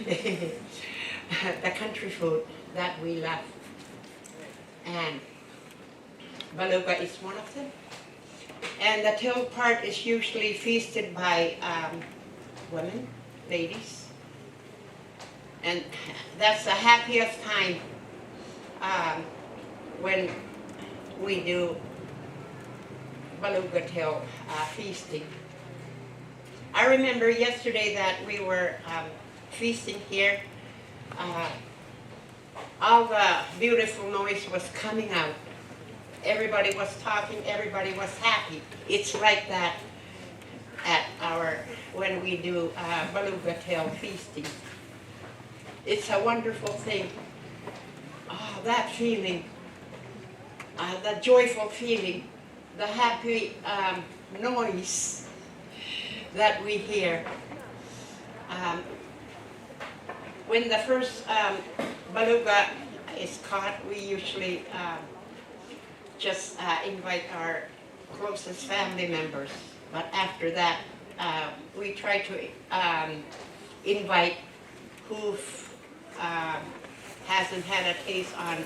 the country food that we love. And beluga is one of them. And the tail part is usually feasted by women, ladies. And that's the happiest time when we do beluga tail feasting. I remember yesterday that we were feasting here. All the beautiful noise was coming out. Everybody was talking, everybody was happy. It's like that at when we do beluga tail feasting. It's a wonderful thing. Oh, that feeling, the joyful feeling, the happy noise that we hear. When the first beluga is caught, we usually just invite our closest family members. But after that, we try to invite who hasn't had a taste on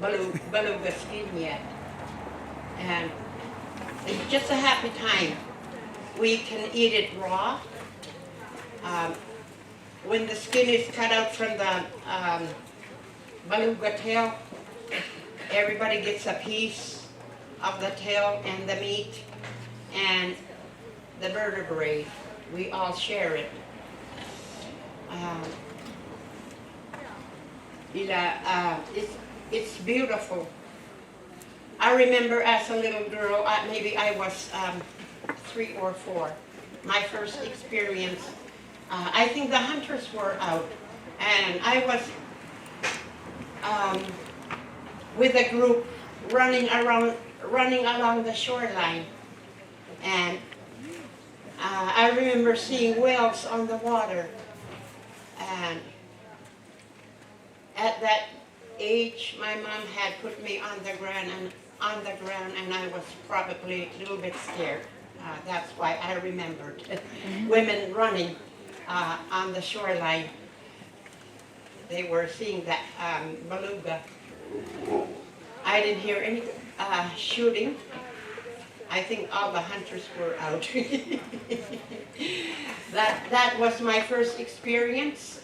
beluga skin yet. And it's just a happy time. We can eat it raw. When the skin is cut out from the beluga tail, everybody gets a piece of the tail and the meat and the vertebrae. We all share it. It's beautiful. I remember as a little girl, maybe I was 3 or 4, my first experience. I think the hunters were out, and I was with a group running along the shoreline, and I remember seeing whales on the water. And at that age, my mom had put me on the ground, and I was probably a little bit scared. That's why I remembered women running on the shoreline. They were seeing that beluga. I didn't hear any shooting. I think all the hunters were out. That was my first experience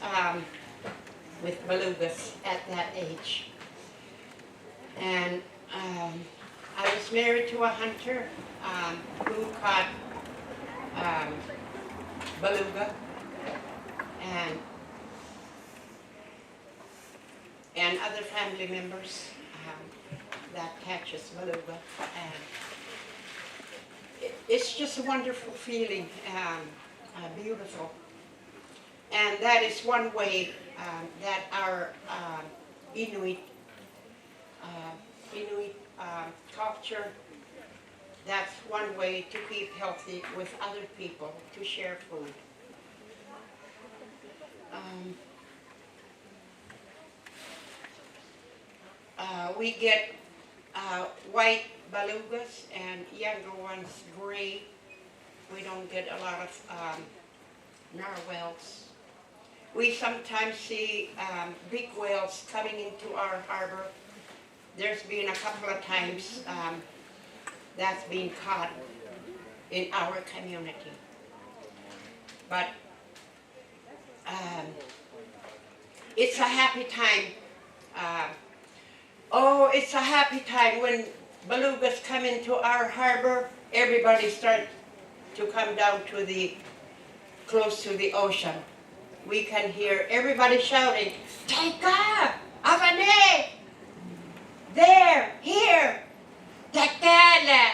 with belugas at that age. And I was married to a hunter who caught beluga and other family members that catches beluga. And it's just a wonderful feeling, beautiful. And that is one way that our Inuit culture, that's one way to keep healthy with other people, to share food. We get white belugas and younger ones gray. We don't get a lot of narwhals. We sometimes see big whales coming into our harbor. There's been a couple of times that's been caught in our community. But it's a happy time. It's a happy time when belugas come into our harbor. Everybody starts to come down to close to the ocean. We can hear everybody shouting, "Taika! Avane! There! Here! Takala!"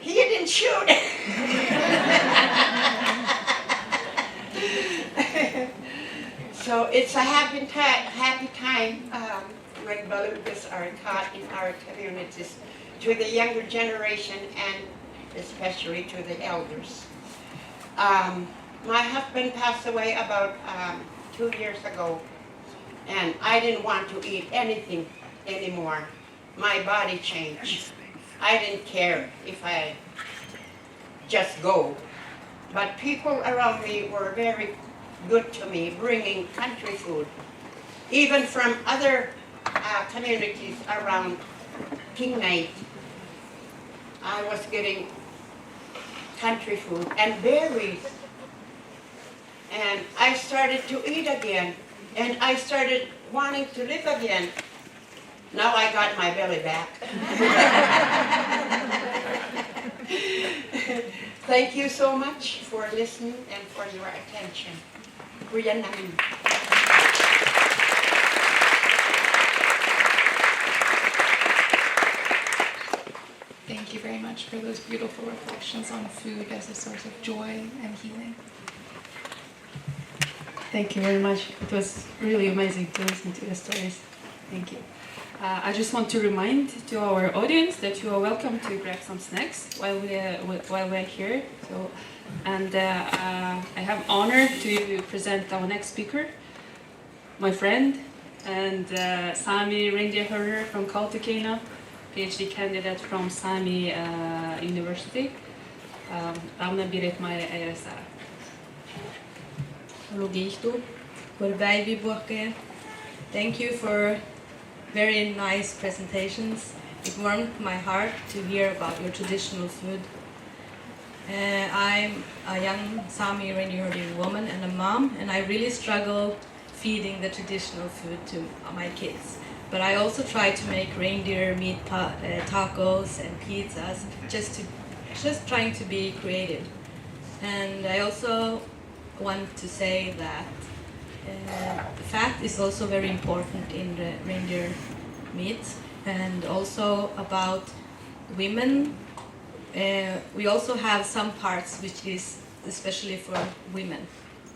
He didn't shoot. So it's a happy time when belugas are caught in our communities, to the younger generation and especially to the elders. My husband passed away about 2 years ago, and I didn't want to eat anything anymore. My body changed. I didn't care if I just go. But people around me were very good to me, bringing country food, even from other communities around Kingnate. I was getting country food and berries. And I started to eat again. And I started wanting to live again. Now I got my belly back. Thank you so much for listening and for your attention. Kuya namin. Thank you very much for those beautiful reflections on food as a source of joy and healing. Thank you very much. It was really amazing to listen to your stories. Thank you. I just want to remind to our audience that you are welcome to grab some snacks while we're here. So, and I have honor to present our next speaker, my friend and Sami reindeer herder from Kautokeino, PhD candidate from Sami University. Ramna Biret Maya Ayresara. Thank you for very nice presentations. It warmed my heart to hear about your traditional food. I'm a young Sami reindeer herding woman and a mom, and I really struggle feeding the traditional food to my kids. But I also try to make reindeer meat tacos and pizzas, just trying to be creative. And I also want to say that fat is also very important in the reindeer meat, and also about women. We also have some parts which is especially for women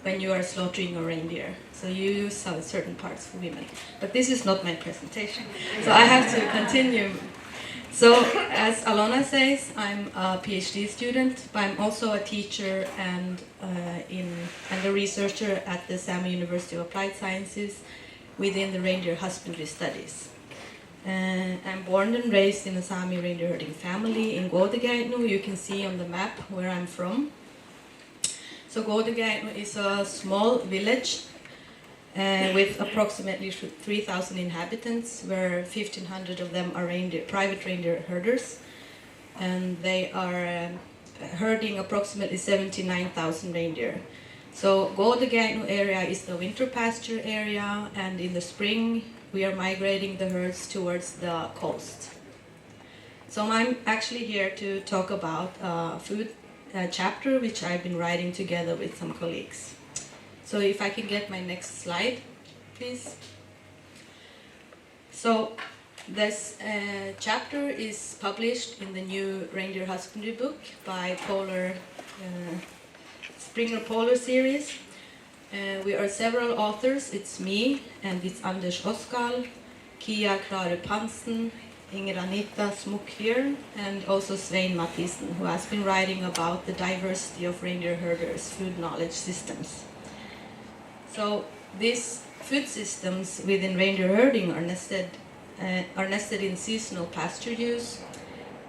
when you are slaughtering a reindeer. So you use some certain parts for women. But this is not my presentation, so I have to continue. So, as Alona says, I'm a PhD student, but I'm also a teacher and a researcher at the Sami University of Applied Sciences within the reindeer husbandry studies. I'm born and raised in a Sami reindeer herding family in Bodø. You can see on the map where I'm from. So Bodø is a small village with approximately 3,000 inhabitants, where 1,500 of them are private reindeer herders, and they are herding approximately 79,000 reindeer. So Bodø area is the winter pasture area, and in the spring we are migrating the herds towards the coast. So I'm actually here to talk about food chapter which I've been writing together with some colleagues. So if I can get my next slide, please. So this chapter is published in the new reindeer husbandry book by Springer Polar series. We are several authors. It's me, and it's Anders Oskal, Kia Klare Pansen, Inger Anita Smukkir, and also Svein Mathisen, who has been writing about the diversity of reindeer herders' food knowledge systems. So these food systems within reindeer herding are nested in seasonal pasture use.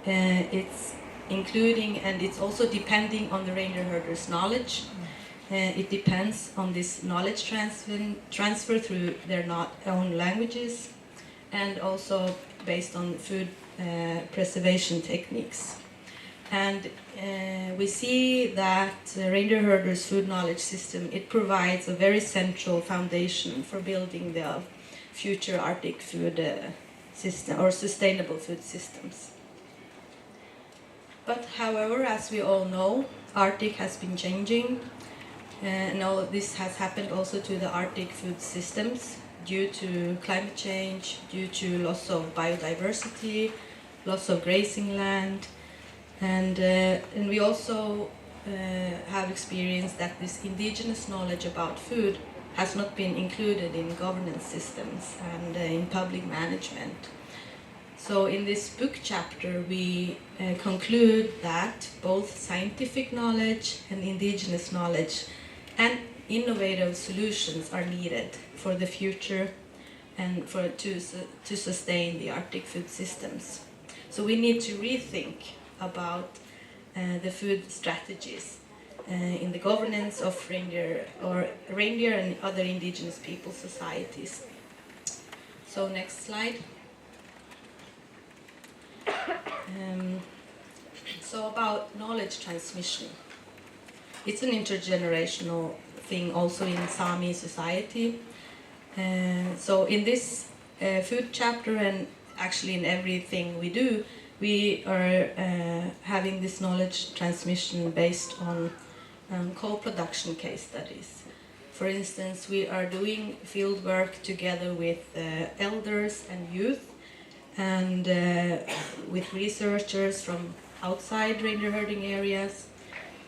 It's including, and it's also depending on the reindeer herder's knowledge. It depends on this knowledge transfer through their own languages, and also based on food preservation techniques. And we see that the reindeer herders' food knowledge system, it provides a very central foundation for building the future Arctic food system or sustainable food systems. But however, as we all know, Arctic has been changing. And all of this has happened also to the Arctic food systems due to climate change, due to loss of biodiversity, loss of grazing land, and we also have experienced that this indigenous knowledge about food has not been included in governance systems and in public management. So in this book chapter, we conclude that both scientific knowledge and indigenous knowledge and innovative solutions are needed for the future and to sustain the Arctic food systems. So we need to rethink about the food strategies in the governance of reindeer and other indigenous people societies. So next slide. So about knowledge transmission. It's an intergenerational thing also in Sami society. So in this food chapter, and actually in everything we do, we are having this knowledge transmission based on co-production case studies. For instance, we are doing field work together with elders and youth, and with researchers from outside reindeer herding areas.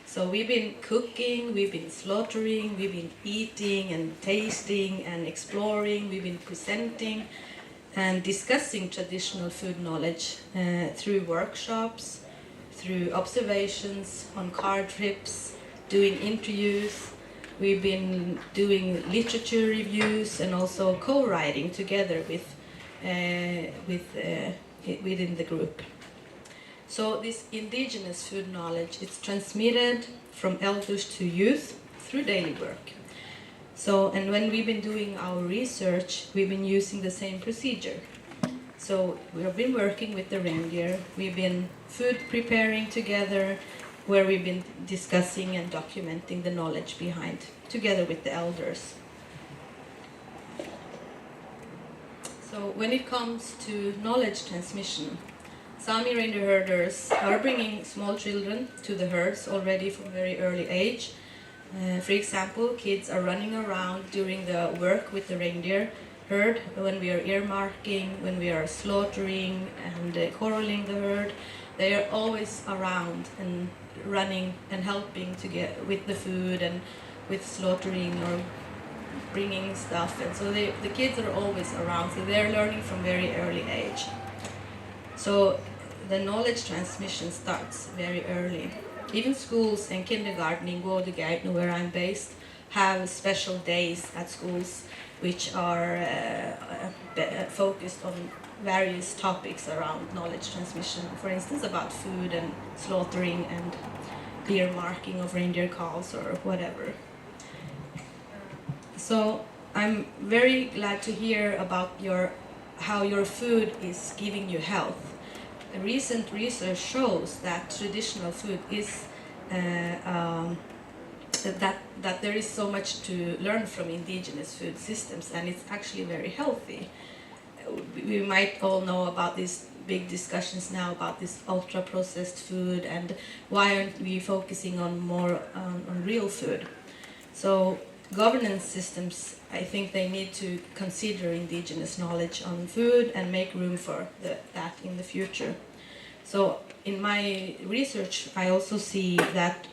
So we've been cooking, we've been slaughtering, we've been eating and tasting and exploring, we've been presenting and discussing traditional food knowledge through workshops, through observations, on car trips, doing interviews. We've been doing literature reviews and also co-writing together within the group. So this indigenous food knowledge, it's transmitted from elders to youth through daily work. So, and when we've been doing our research, we've been using the same procedure. So we've been working with the reindeer, we've been food preparing together, where we've been discussing and documenting the knowledge behind, together with the elders. So when it comes to knowledge transmission, Sami reindeer herders are bringing small children to the herds already from a very early age. For example, kids are running around during the work with the reindeer herd, when we are earmarking, when we are slaughtering and corralling the herd. They are always around and running and helping to get with the food and with slaughtering or bringing stuff. And so the kids are always around, so they're learning from very early age. So the knowledge transmission starts very early. Even schools and kindergarten in Bodø, where I'm based, have special days at schools which are focused on various topics around knowledge transmission. For instance, about food and slaughtering and clear marking of reindeer calves or whatever. So I'm very glad to hear about how your food is giving you health. Recent research shows that traditional food is that there is so much to learn from indigenous food systems, and it's actually very healthy. We might all know about these big discussions now about this ultra-processed food, and why aren't we focusing on more on real food? So governance systems, I think they need to consider indigenous knowledge on food and make room for that in the future. So in my research, I also see that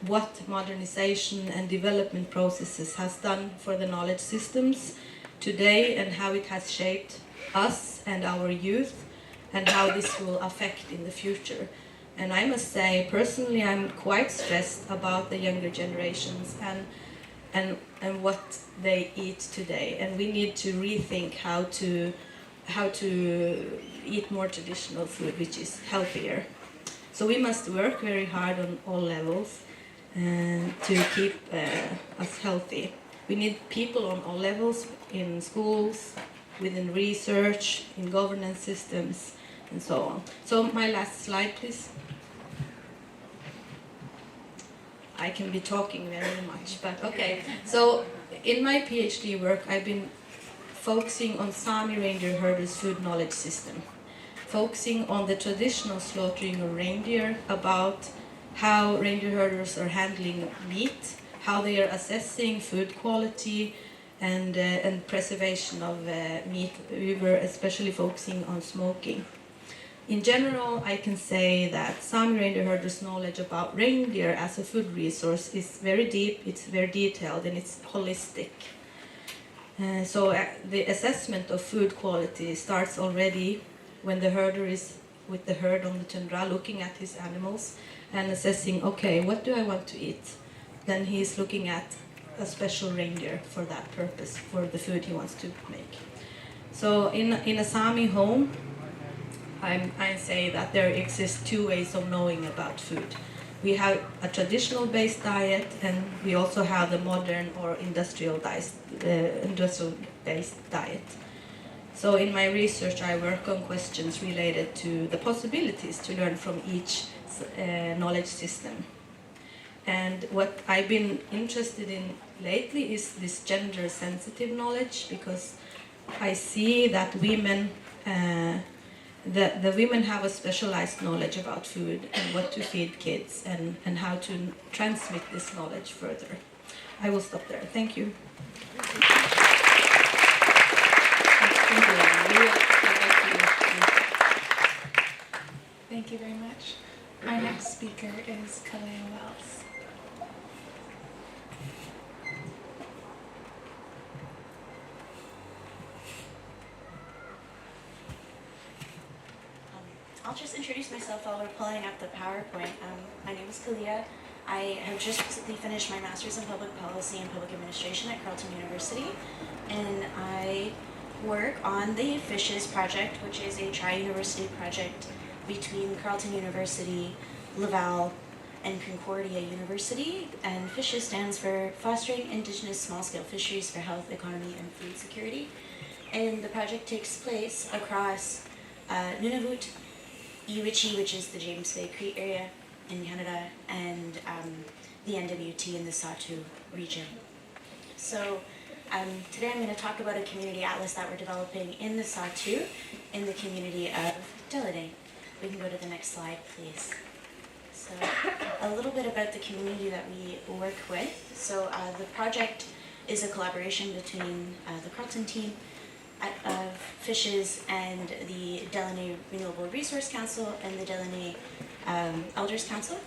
what modernization and development processes has done for the knowledge systems today, and how it has shaped us and our youth, and how this will affect in the future. And I must say, personally, I'm quite stressed about the younger generations and what they eat today, and we need to rethink how to eat more traditional food, which is healthier. So we must work very hard on all levels to keep us healthy. We need people on all levels, in schools, within research, in governance systems, and so on. So my last slide, please. I can be talking very much, but okay. So in my PhD work, I've been focusing on Sami reindeer herders' food knowledge system, focusing on the traditional slaughtering of reindeer, about how reindeer herders are handling meat, how they are assessing food quality and preservation of meat. We were especially focusing on smoking. In general, I can say that Sami reindeer herders' knowledge about reindeer as a food resource is very deep, it's very detailed, and it's holistic. So the assessment of food quality starts already when the herder is with the herd on the tundra, looking at his animals and assessing, okay, what do I want to eat? Then he's looking at a special reindeer for that purpose, for the food he wants to make. So in a Sami home, I say that there exist two ways of knowing about food. we have a traditional based diet, and we also have the modern or industrial based diet. So in my research, I work on questions related to the possibilities to learn from each knowledge system. And what I've been interested in lately is this gender-sensitive knowledge, because I see that women, the women have a specialized knowledge about food and what to feed kids and how to transmit this knowledge further. I will stop there. Thank you. Thank you very much. Our next speaker is Kalea Wells. I'll just introduce myself while we're pulling up the PowerPoint. My name is Kalea. I have just recently finished my Master's in Public Policy and Public Administration at Carleton University, and I work on the FISHES project, which is a tri-university project between Carleton University, Laval, and Concordia University. And FISHES stands for Fostering Indigenous Small-Scale Fisheries for Health, Economy, and Food Security. And the project takes place across Nunavut, Uichi, which is the James Bay Cree area in Canada, and the NWT in the Sahtu region. So today I'm going to talk about a community atlas that we're developing in the Sahtu in the community of Delaney. We can go to the next slide, please. So a little bit about the community that we work with. So the project is a collaboration between the Carleton team of FISHES and the Delaney Renewable Resource Council and the Delaney Elders Council.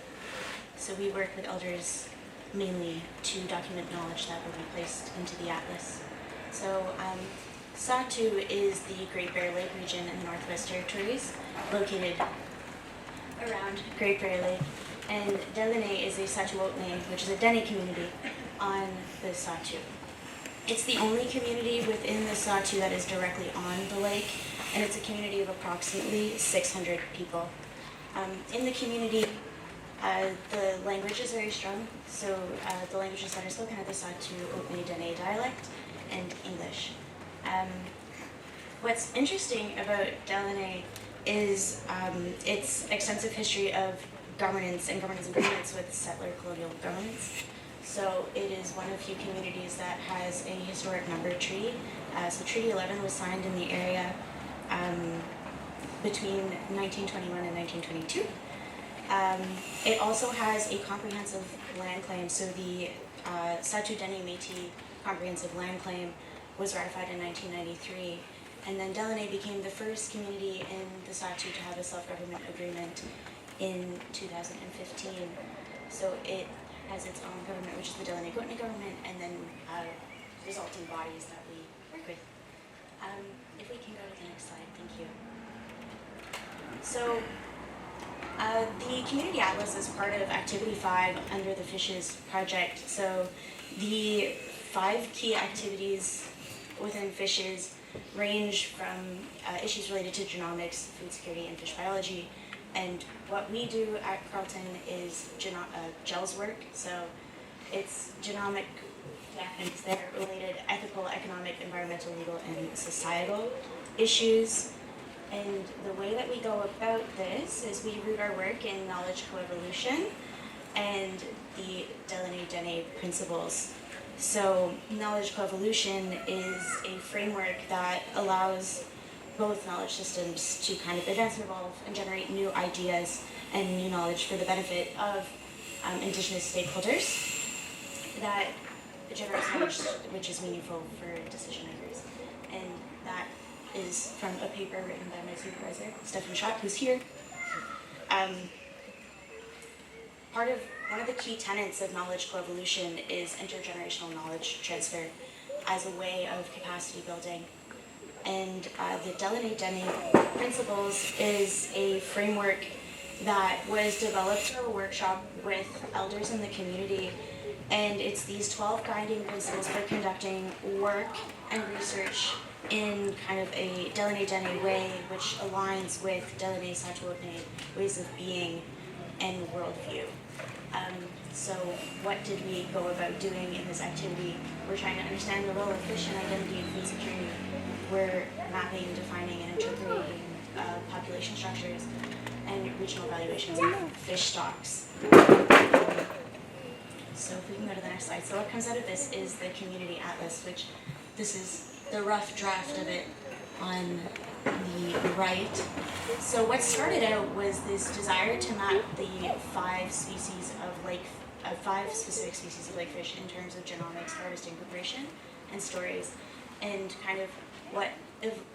So we work with elders mainly to document knowledge that will be placed into the atlas. So Sahtu is the Great Bear Lake region in the Northwest Territories, located around Great Bear Lake. And Delaney is a Sahtuotne, which is a Dene community on the Sahtu. It's the only community within the Sahtu that is directly on the lake, and it's a community of approximately 600 people. In the community, the language is very strong, so the languages that are spoken are the Sahtuotne Dene dialect and English. What's interesting about Delaney is its extensive history of governance and governance agreements with settler colonial governments. So it is one of the few communities that has a historic number treaty. So Treaty 11 was signed in the area between 1921 and 1922. It also has a comprehensive land claim. So the Sahtu Dene Métis Comprehensive Land Claim was ratified in 1993. And then Delaney became the first community in the Sahtu to have a self-government agreement in 2015. So it has its own government, which is the Delaney Gotne government, and then resulting bodies that we work with. If we can go to the next slide, thank you. So the Community Atlas is part of Activity 5 under the FISHES project. So the 5 key activities within FISHES range from issues related to genomics, food security, and fish biology. And what we do at Carleton is GELS work, so it's genomic and they're related ethical, economic, environmental, legal, and societal issues. And the way that we go about this is we root our work in knowledge coevolution and the Delaney Dene principles. So knowledge coevolution is a framework that allows both knowledge systems to kind of advance and evolve and generate new ideas and new knowledge for the benefit of Indigenous stakeholders that generates knowledge which is meaningful for decision makers. And that is from a paper written by my supervisor, Stefan Schott, who's here. One of the key tenets of knowledge coevolution is intergenerational knowledge transfer as a way of capacity building. And the Delaney Dene principles is a framework that was developed through a workshop with elders in the community. And it's these 12 guiding principles for conducting work and research in kind of a Delaney Dene way, which aligns with Delaney Sahtuotne ways of being and worldview. So what did we go about doing in this activity? We're trying to understand the role of fish in identity and food security. We're mapping, defining, and interpreting population structures and regional valuations of fish stocks. So if we can go to the next slide. So what comes out of this is the Community Atlas, which this is the rough draft of it on the right. So what started out was this desire to map the five specific species of lake fish in terms of genomics, harvesting, preparation, and stories, and kind of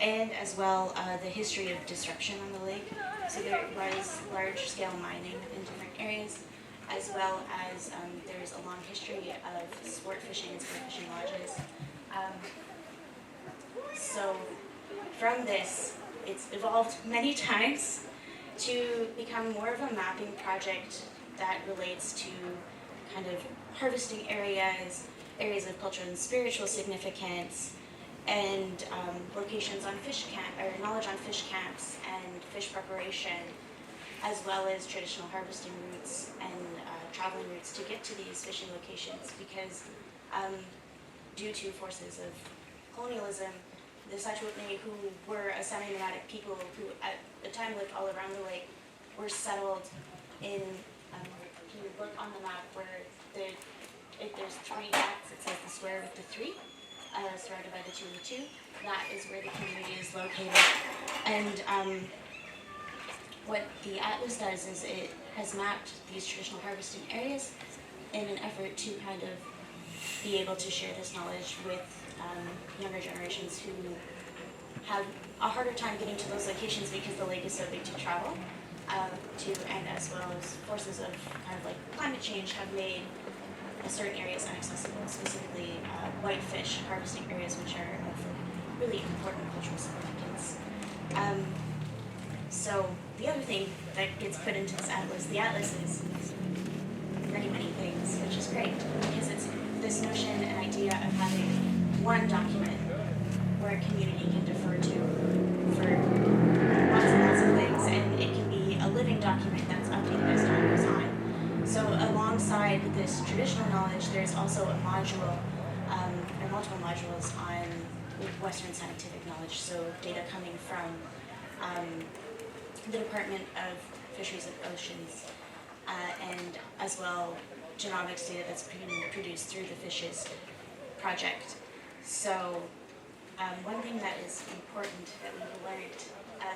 and as well the history of disruption on the lake. So there was large-scale mining in different areas, as well as there's a long history of sport fishing and sport fishing lodges. So from this, it's evolved many times to become more of a mapping project that relates to kind of harvesting areas, areas of cultural and spiritual significance, and locations on fish camp, or knowledge on fish camps and fish preparation, as well as traditional harvesting routes and traveling routes to get to these fishing locations, because due to forces of colonialism, the Sachuotney, who were a semi-nomadic people who at the time lived all around the lake, were settled in, if you look on the map where there's 3 dots, it says the square with the 3, surrounded by the 2 and the 2, that is where the community is located. And what the Atlas does is it has mapped these traditional harvesting areas in an effort to kind of be able to share this knowledge with younger generations who have a harder time getting to those locations because the lake is so big to travel to, and as well as forces of kind of like climate change have made certain areas inaccessible, specifically whitefish harvesting areas, which are of really important cultural significance. So the other thing that gets put into this atlas, the atlas is many, many things, which is great, because it's this notion and idea of having one document where a community can defer to for lots and lots of things, and it can be a living document that's updated as time goes on. So alongside this traditional knowledge, there's also a module, or multiple modules on Western scientific knowledge, so data coming from the Department of Fisheries and Oceans, and as well genomics data that's being produced through the Fishes project. So one thing that is important that we've learned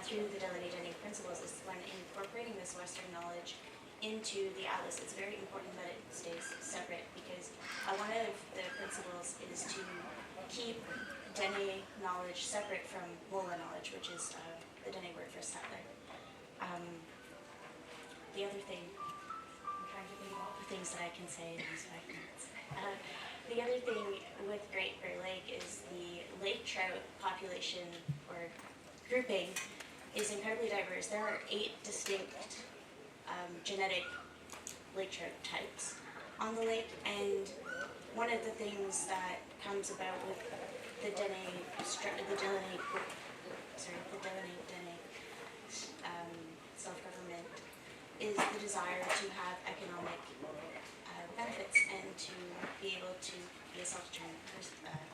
through the Delineating principles is when incorporating this Western knowledge into the atlas, it's very important that it stays separate, because one of the principles is to keep Dene knowledge separate from Wola knowledge, which is the Dene word for settler. The other thing, I'm trying to think of all the things that I can say in these 5 minutes. The other thing with Great Bear Lake is the lake trout population, or grouping, is incredibly diverse. There are 8 distinct genetic lake trout types on the lake, and one of the things that comes about with the Dene self-government is the desire to have economic benefits and to be able to be a self-determined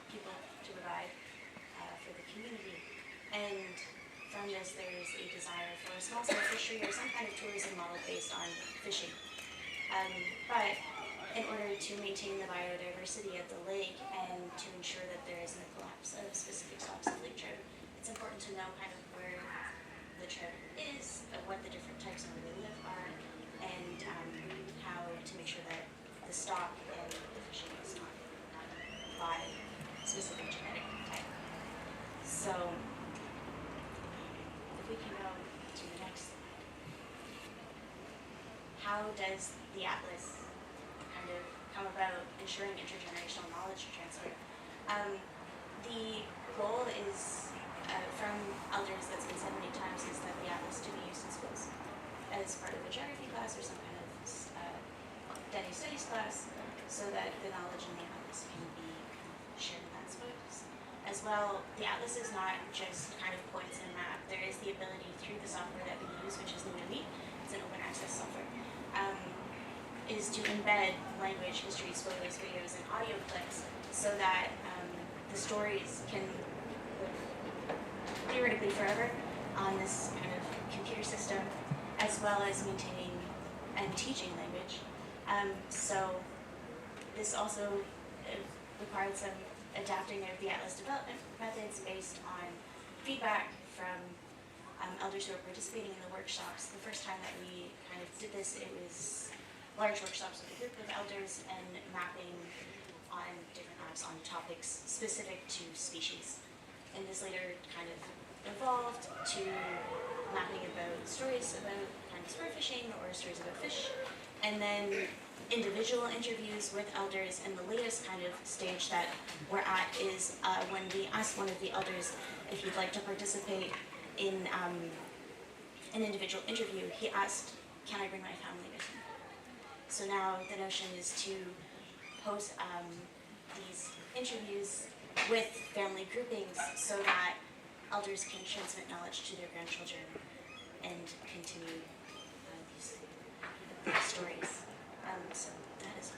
people to provide for the community. And from this, there's a desire for a small-scale fishery or some kind of tourism model based on fishing. But in order to maintain the biodiversity of the lake and to ensure that there isn't a collapse of specific stocks of lake trout, it's important to know kind of where the trout is, what the different types and where they live are, and how to make sure that the stock and the fishing is not by specific genetic type. So if we can go to the next slide. How does the atlas kind of come about ensuring intergenerational knowledge transfer? The goal is, from elders, that's been said many times, is that the atlas to be used in schools as part of a geography class or some kind of Dene studies class, so that the knowledge in the atlas can be shared in that space. As well, the atlas is not just kind of points and a map. There is the ability through the software that we use, which is Nui, it's an open access software, is to embed language, histories, photos, videos, and audio clips so that the stories can live theoretically forever on this kind of computer system, as well as maintaining and teaching language. So this also required some adapting of the Atlas development methods based on feedback from elders who are participating in the workshops. The first time that we kind of did this, it was large workshops with a group of elders and mapping on different apps on topics specific to species. And this later kind of evolved to mapping about stories about kind of spearfishing or stories about fish, and then individual interviews with elders. And the latest kind of stage that we're at is when we asked one of the elders if he'd like to participate in an individual interview. He asked, "Can I bring my family with me?" So now the notion is to post these interviews with family groupings so that elders can transmit knowledge to their grandchildren and continue these stories. So that is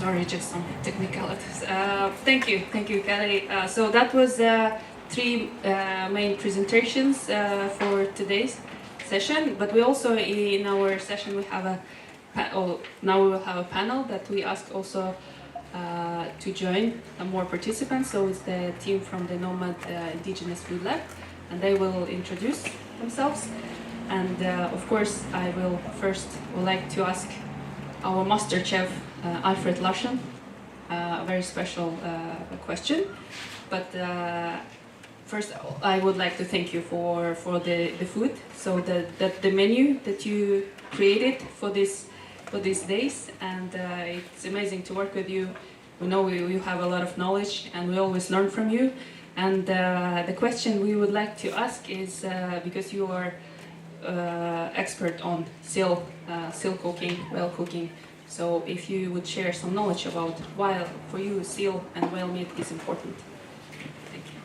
Sorry, just some technicalities. Thank you, Kelly. So that was three main presentations for today's session. But we also, in our session, we have now we will have a panel that we ask also to join more participants. So it's the team from the Nomad Indigenous Food Lab, and they will introduce themselves. And of course, I will first would like to ask our master chef, Alfred Larsen, a very special question. But first, I would like to thank you for the food. So the menu that you created for these days, and it's amazing to work with you. We know you have a lot of knowledge, and we always learn from you. And the question we would like to ask is, because you are expert on seal cooking, whale cooking. So if you would share some knowledge about why for you seal and whale meat is important. Thank you.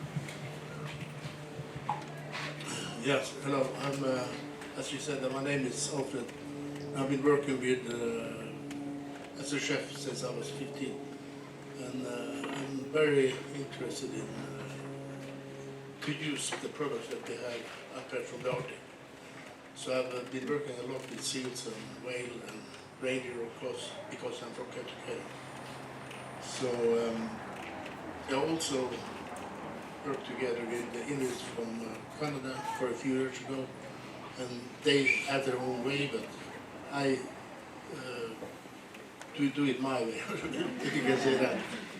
Yes, hello. I'm, as you said, my name is Alfred. I've been working with as a chef since I was 15, and I'm very interested in to use the products that they have up there from the Arctic. So I've been working a lot with seals and whale and reindeer, of course, because I'm from Kentucky. So I also worked together with the Indians from Canada for a few years ago, and they have their own way, but I do it my way, if you can say that.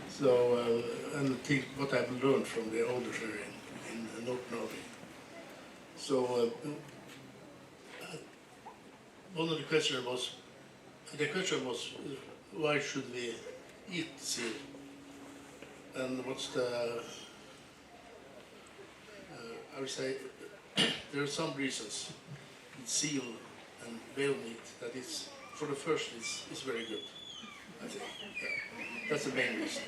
So, and think what I've learned from the older area in North Norway. So, one of the questions was, why should we eat seal? And what's the, I would say, there are some reasons with seal and whale meat that is, for the first, is very good, I think. Yeah. That's the main reason.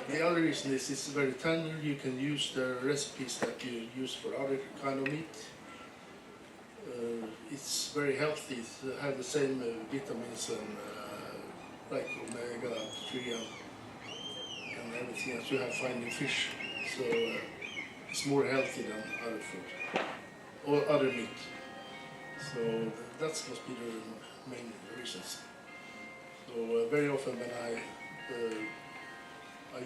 The other reason is it's very tender. You can use the recipes that you use for other kind of meat. It's very healthy. It has the same vitamins and like omega-3 and everything that you have found in fish. So it's more healthy than other food or other meat. So that must be the main reasons. So very often when I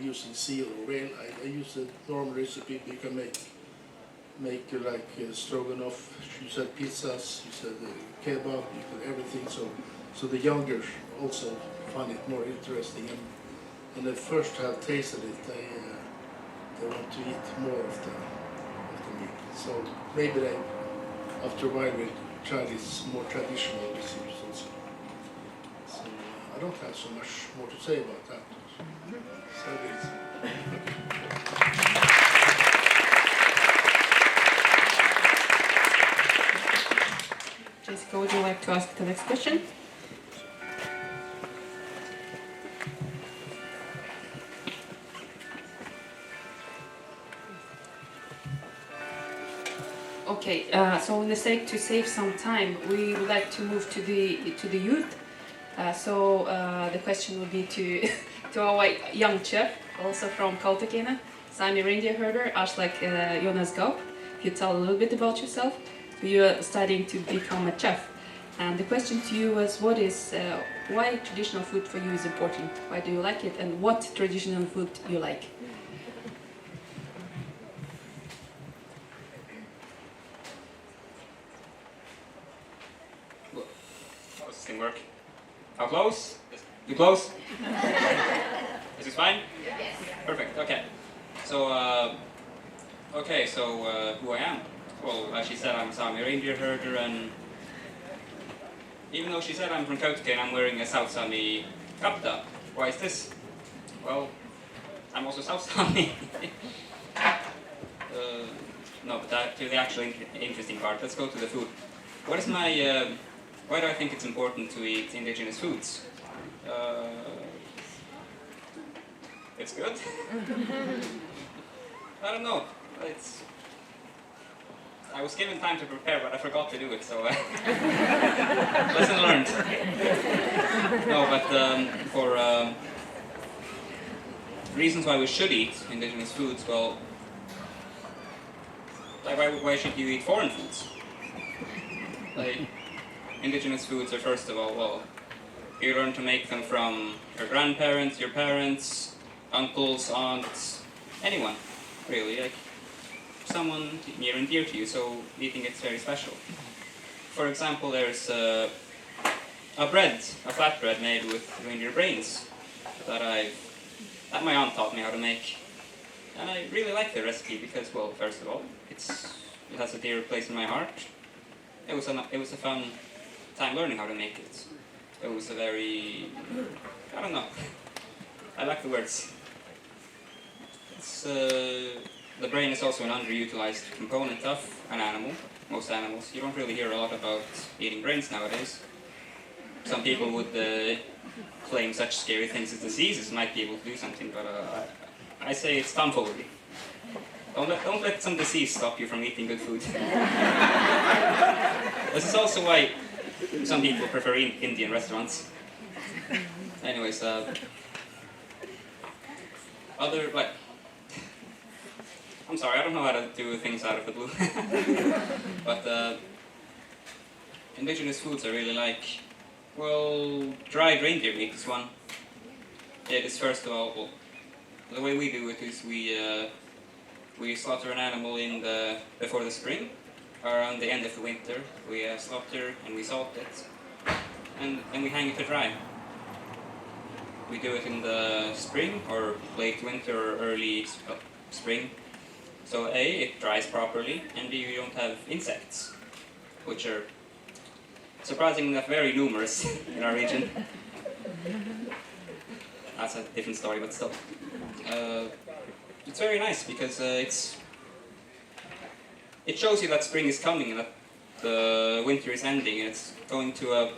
use in seal or whale, I use a normal recipe. You can make like stroganoff. You said pizzas. You said kebab. You said everything. So the younger also find it more interesting. And they first have tasted it, they want to eat more of the meat. So maybe they, after a while, will try these more traditional recipes also. So I don't have so much more to say about that. So it is. Jessica, would you like to ask the next question? Okay, so in the sake to save some time, we would like to move to the youth. The question would be to to our young chef, also from Kautokeino, Sami reindeer herder, Aslak Jonas Gaup. You tell a little bit about yourself. You are studying to become a chef, and the question to you was, what is why traditional food for you is important? Why do you like it, and what traditional food you like? How does this thing work? How close? You close? Is this fine? Yes. Perfect. Okay. So, who I am? Well, as she said, I'm a Sami reindeer herder, and even though she said I'm from Kautokeino, I'm wearing a South Sami kapta. Why is this? Well, I'm also South Sami. No, but to the actual interesting part. Let's go to the food. What is my? Why do I think it's important to eat indigenous foods? It's good. I don't know. I was given time to prepare, but I forgot to do it, so lesson learned. No, but for reasons why we should eat indigenous foods, well, like why should you eat foreign foods? Like, indigenous foods are, first of all, well, you learn to make them from your grandparents, your parents, uncles, aunts, anyone, really, like someone near and dear to you, so eating it's very special. For example, there's a flatbread made with reindeer brains that my aunt taught me how to make. And I really like the recipe because, well, first of all, it has a dear place in my heart. It was a fun time learning how to make it. It was a very, I don't know, I like the words. The brain is also an underutilized component of an animal, most animals. You don't really hear a lot about eating brains nowadays. Some people would claim such scary things as diseases might be able to do something, but I say it's tomfoolery. Don't let some disease stop you from eating good food. This is also why some people prefer Indian restaurants. Anyways, I'm sorry, I don't know how to do things out of the blue. But indigenous foods I really like. Well, dried reindeer meat is one. It is, first of all, well, the way we do it is we slaughter an animal before the spring, around the end of the winter. We slaughter and we salt it, and we hang it to dry. We do it in the spring or late winter or early spring. So A, it dries properly, and B, you don't have insects, which are surprisingly enough very numerous in our region. That's a different story, but still. It's very nice because it shows you that spring is coming and that the winter is ending and it's going to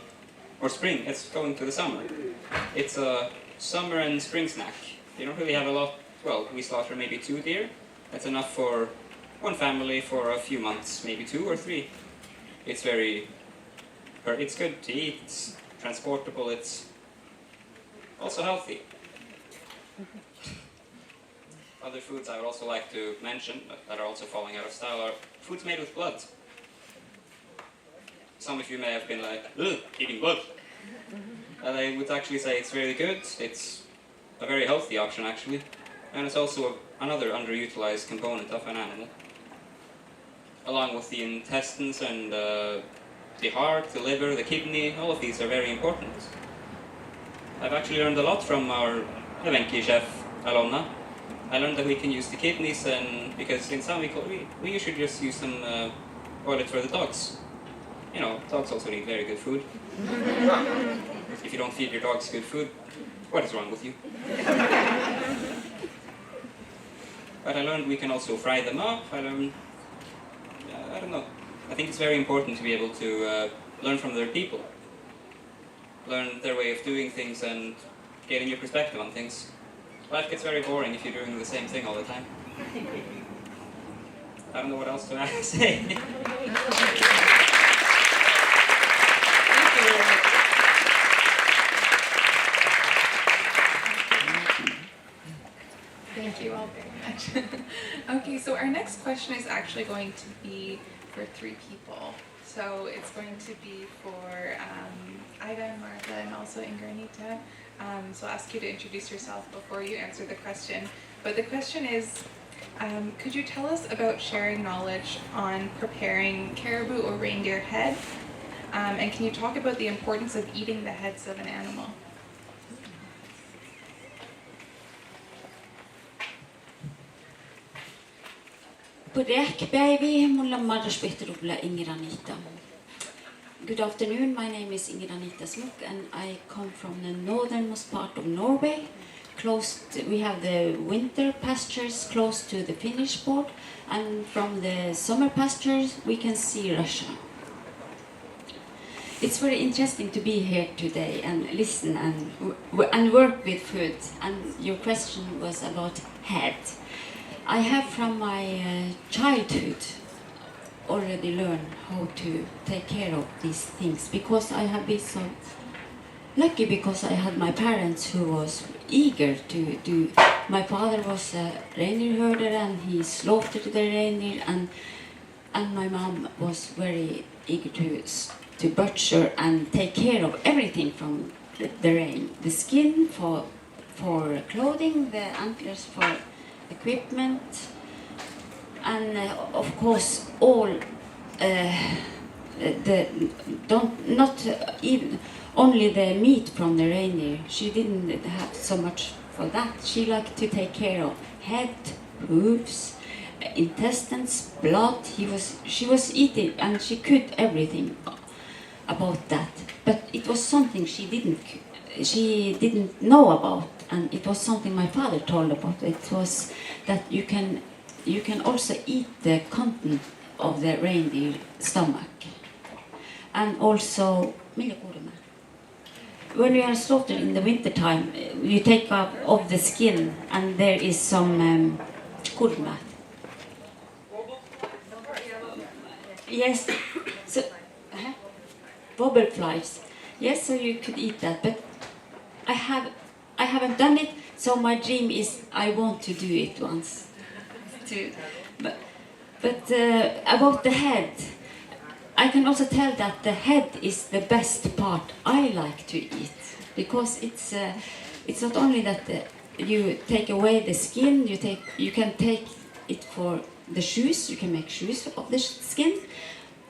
spring, it's going to the summer. It's a summer and spring snack. You don't really have a lot. Well, we slaughter maybe 2 deer. That's enough for one family for a few months, maybe 2 or 3. It's good to eat, it's transportable, it's also healthy. Other foods I would also like to mention that are also falling out of style are foods made with blood. Some of you may have been like, ugh, eating blood. And I would actually say it's very good, it's a very healthy option actually, and it's also another underutilized component of an animal. Along with the intestines and the heart, the liver, the kidney, all of these are very important. I've actually learned a lot from our Evenki chef, Alona. I learned that we can use the kidneys, and because in Sami we usually just use them toilet for the dogs. You know, dogs also need very good food. If you don't feed your dogs good food, what is wrong with you? But I learned we can also fry them up. I don't know. I think it's very important to be able to learn from other people. Learn their way of doing things and get a new perspective on things. Life gets very boring if you're doing the same thing all the time. I don't know what else to say. Thank you all very much. Okay, so our next question is actually going to be for 3 people. So it's going to be for Ida and Martha and also Ingranita. So I'll ask you to introduce yourself before you answer the question. But the question is, could you tell us about sharing knowledge on preparing caribou or reindeer head? And can you talk about the importance of eating the heads of an animal? Bodø, baby, mulla marraspehterulla Ingranita. Good afternoon, my name is Ingranita Smuk and I come from the northernmost part of Norway. We have the winter pastures close to the Finnish border, and from the summer pastures we can see Russia. It's very interesting to be here today and listen and work with food. And your question was about head. I have from my childhood already learned how to take care of these things because I have been so lucky because I had my parents who was eager to do. My father was a reindeer herder and he slaughtered the reindeer, and my mom was very eager to butcher and take care of everything from the rein, the skin for clothing, the antlers for equipment, and of course all not even only the meat from the reindeer. She didn't have so much for that. She liked to take care of head, hooves, intestines, blood. She was eating and she could everything about that. But it was something she didn't know about, and it was something my father told about. It was that you can also eat the content of the reindeer stomach, and also when we are slaughtered in the winter time, you take off the skin, and there is some kurma. Yes, so bubble flies. Yes, so you could eat that, but I haven't done it. So my dream is I want to do it once. But about the head, I can also tell that the head is the best part I like to eat, because it's not only that you take away the skin. You can take it for the shoes. You can make shoes of the skin,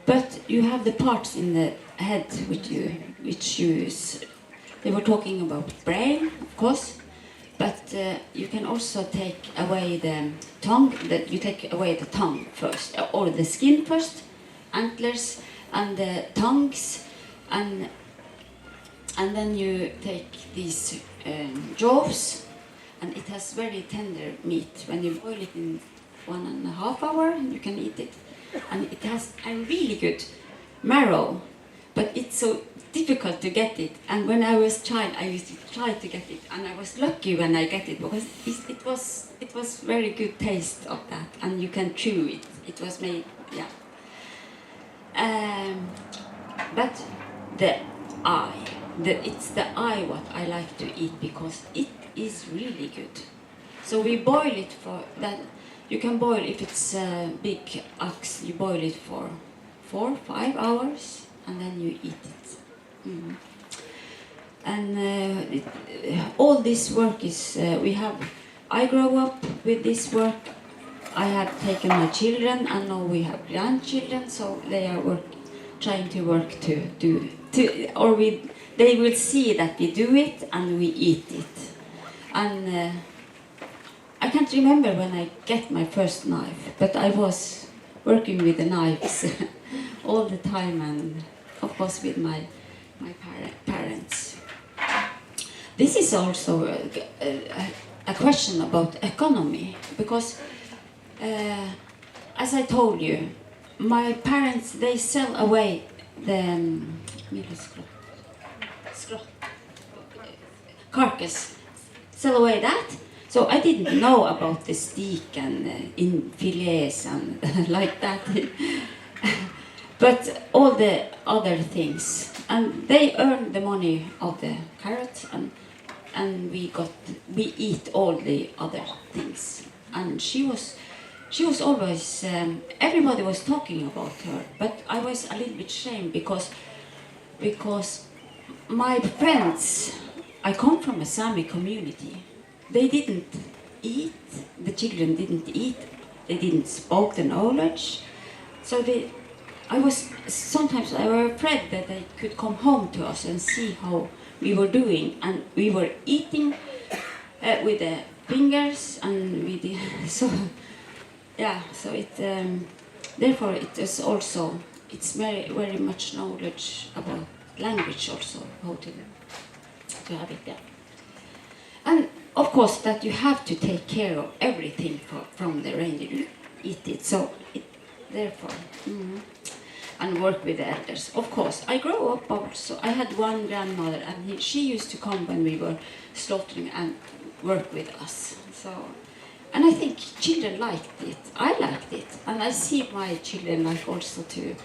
but you have the parts in the head which you. They were talking about brain, of course, but you can also take away the tongue. That you take away the tongue first, or the skin first, antlers and the tongues, and then you take these jaws, and it has very tender meat. When you boil it in 1.5 hours, you can eat it, and it has a really good marrow, but it's so difficult to get it. And when I was a child, I used to try to get it, and I was lucky when I get it, because it was very good taste of that, and you can chew it. It was made, yeah. But the eye, it's the eye what I like to eat, because it is really good. So we boil it for that. You can boil, if it's a big ox, you boil it for 4-5 hours, and then you eat it. Mm. And all this work is, I grew up with this work. I have taken my children, and now we have grandchildren, so they are trying to work they will see that we do it and we eat it. And I can't remember when I get my first knife, but I was working with the knives all the time, and of course with my parents. This is also a question about economy, because as I told you, my parents, they sell away the carcass, sell away that, So I didn't know about the steak and in fillets and like that. But all the other things, and they earn the money of the carrot, and we eat all the other things. And she was always everybody was talking about her, but I was a little bit ashamed because my friends, I come from a Sami community. They didn't eat. The children didn't eat. They didn't spoke the knowledge. So sometimes I was afraid that they could come home to us and see how we were doing, and we were eating with the fingers, and we did so. Yeah, so it therefore it is also it's very much knowledge about language also, how to have it there. And of course that you have to take care of everything from the reindeer. You eat it, so therefore. And work with the elders. Of course, I grew up also. I had one grandmother, and she used to come when we were slaughtering and work with us. So, and I think children liked it. I liked it, and I see my children like also to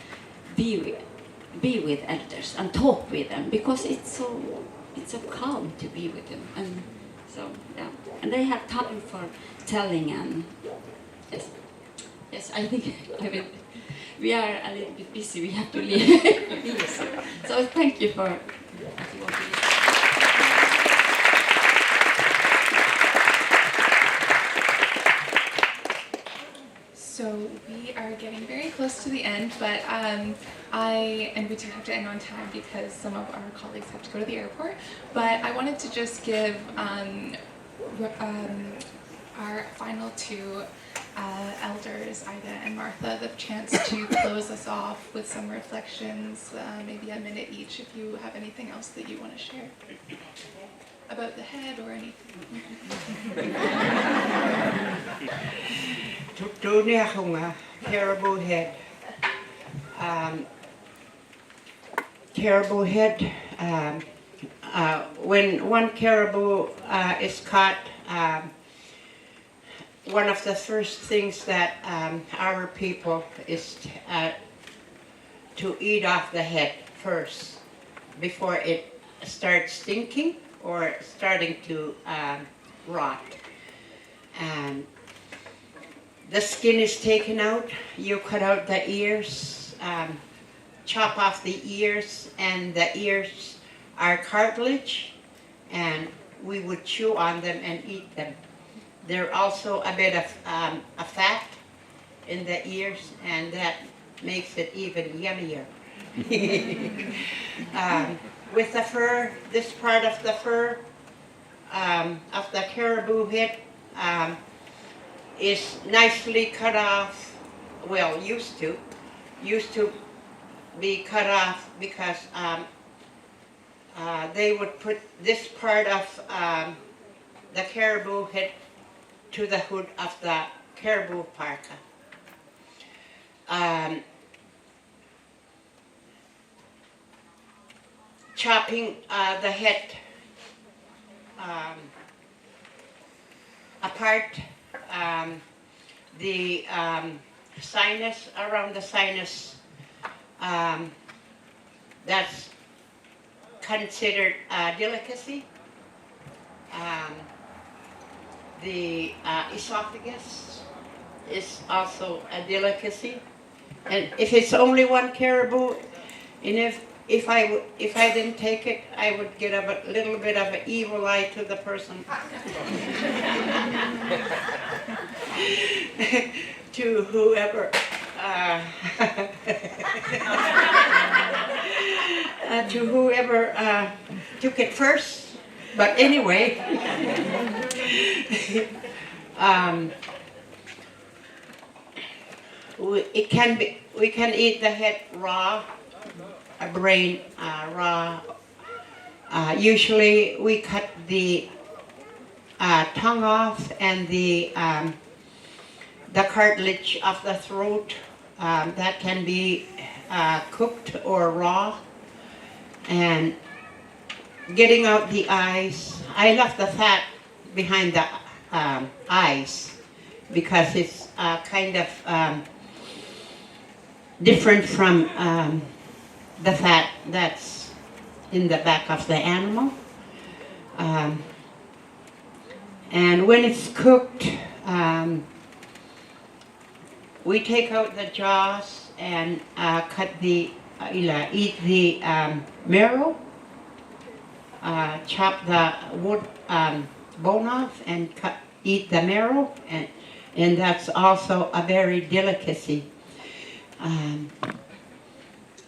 be with elders and talk with them, because it's so calm to be with them, and so yeah, and they have time for telling, and yes, I think I will. We are a little bit busy, we have to leave. So thank you for. So we are getting very close to the end, but and we do have to end on time because some of our colleagues have to go to the airport. But I wanted to just give our final two elders, Ida and Martha, the chance to close us off with some reflections, maybe a minute each, if you have anything else that you want to share about the head or anything. Caribou head. Caribou head. When one caribou is caught, one of the first things that our people is to eat off the head first before it starts stinking or starting to rot. And the skin is taken out, you cut out the ears, chop off the ears, and the ears are cartilage, and we would chew on them and eat them. There's also a bit of a fat in the ears, and that makes it even yummier. With the fur, this part of the fur of the caribou head is nicely cut off, well, used to be cut off because they would put this part of the caribou head to the hood of the caribou parka. Chopping the head apart, the sinus, around the sinus, that's considered a delicacy. The esophagus is also a delicacy, and if it's only one caribou, and if I didn't take it, I would get a little bit of an evil eye to the person. To whoever took it first. But anyway, we can eat the head raw, a brain raw. Usually we cut the tongue off and the cartilage of the throat. That can be cooked or raw. And getting out the eyes. I love the fat behind the eyes because it's kind of different from the fat that's in the back of the animal. And when it's cooked, we take out the jaws and eat the marrow, chop the wood bone off and eat the marrow, and that's also a very delicacy.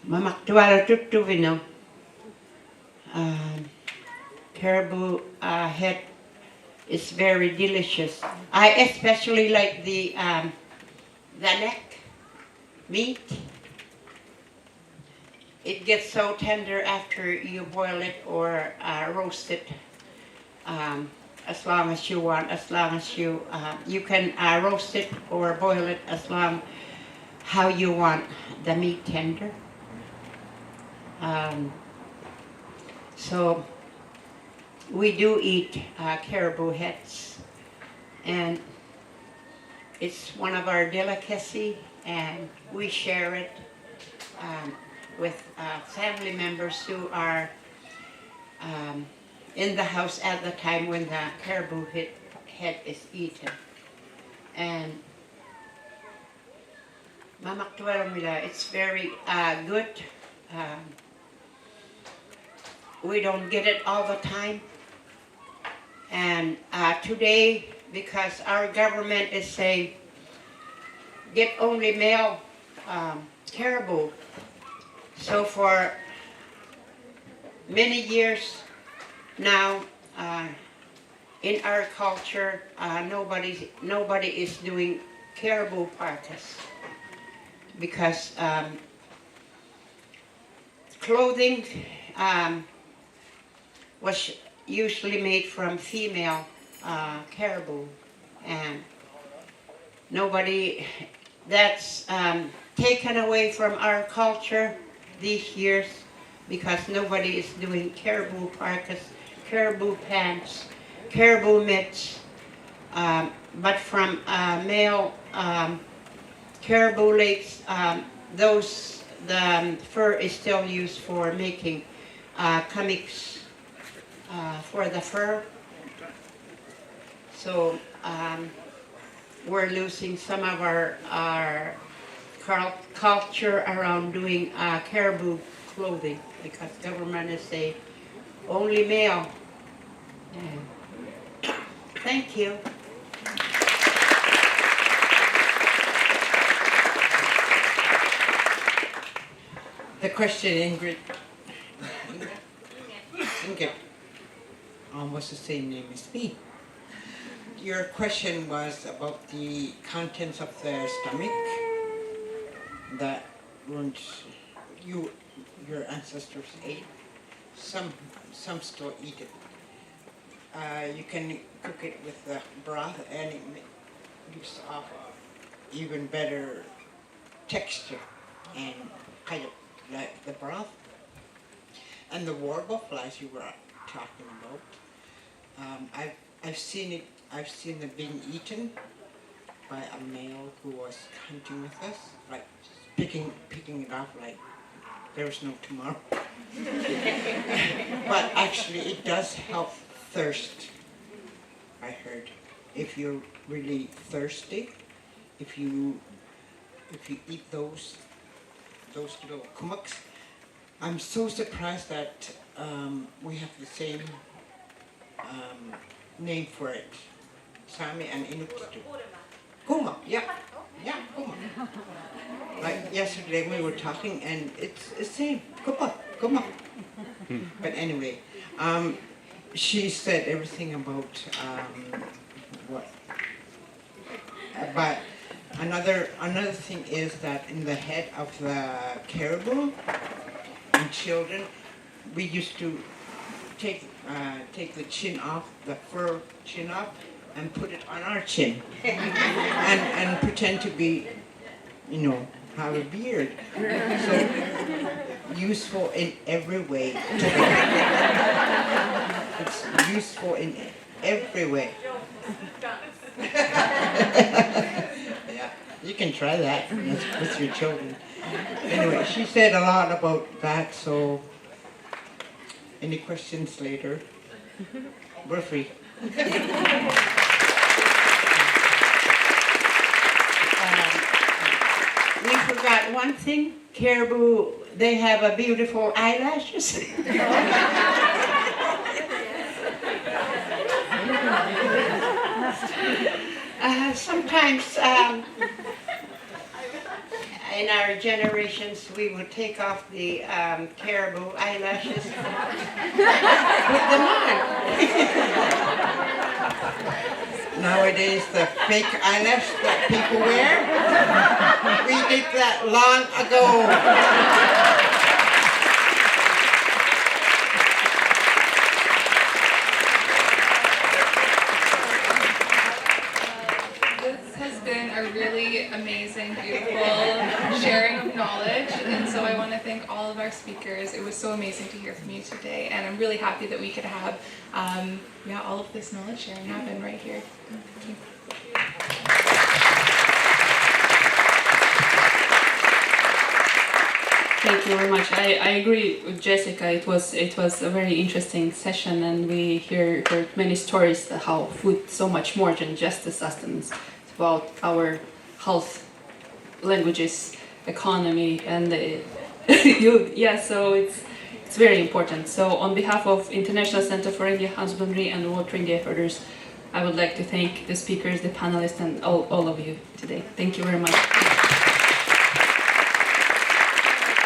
Mamaktuara tutuvino. Caribou head is very delicious. I especially like the neck meat. It gets so tender after you boil it or roast it. As long as you want, as long as you can roast it or boil it as long how you want the meat tender. So we do eat caribou heads, and it's one of our delicacy, and we share it with family members who are in the house at the time when the caribou head is eaten. And it's very good. We don't get it all the time. And today, because our government is saying, get only male caribou. So for many years now, in our culture, nobody is doing caribou carcass because clothing was usually made from female caribou, and that's taken away from our culture these years because nobody is doing caribou carcass, caribou pants, caribou mitts, but from male caribou legs, the fur is still used for making kamiks for the fur. So we're losing some of our culture around doing caribou clothing because government is saying only male. Yeah. Thank you. The question, Ingrid, almost the same name as me. Your question was about the contents of their stomach that weren't your ancestors ate. Some still eat it. You can cook it with the broth, and it gives off even better texture and kind of like the broth. And the warble flies you were talking about, I've seen it. I've seen them being eaten by a male who was hunting with us, like picking it off like there was no tomorrow. But actually, it does help thirst. I heard, if you're really thirsty, if you eat those little kumaks. I'm so surprised that we have the same name for it. Sami and Inuktitut. Kuma, yeah, kuma. Like yesterday we were talking and it's the same, kuma. But anyway, she said everything about what. But another thing is that in the head of the caribou and children, we used to take the chin off, the fur chin off, and put it on our chin, and pretend to be, have a beard. So useful in every way. It's useful in every way. Yeah, you can try that with your children. Anyway, she said a lot about that, so any questions later? We're free. We forgot one thing. Caribou, they have a beautiful eyelashes. Sometimes in our generations we would take off the caribou eyelashes, put them on. Nowadays, the fake eyelash that people wear, we did that long ago. This has been a really amazing, beautiful sharing of knowledge, and so I want to thank all of our speakers. It was so amazing to hear from you today, and I'm really happy that we could have all of this knowledge sharing happen right here. Thank you. Thank you very much. I agree with Jessica. It was a very interesting session, and we heard many stories that how food so much more than just the sustenance. It's about our health, languages, economy, and so it's very important. So on behalf of International Center for Reindeer Husbandry and World Reindeer Herders, I would like to thank the speakers, the panelists, and all of you today. Thank you very much.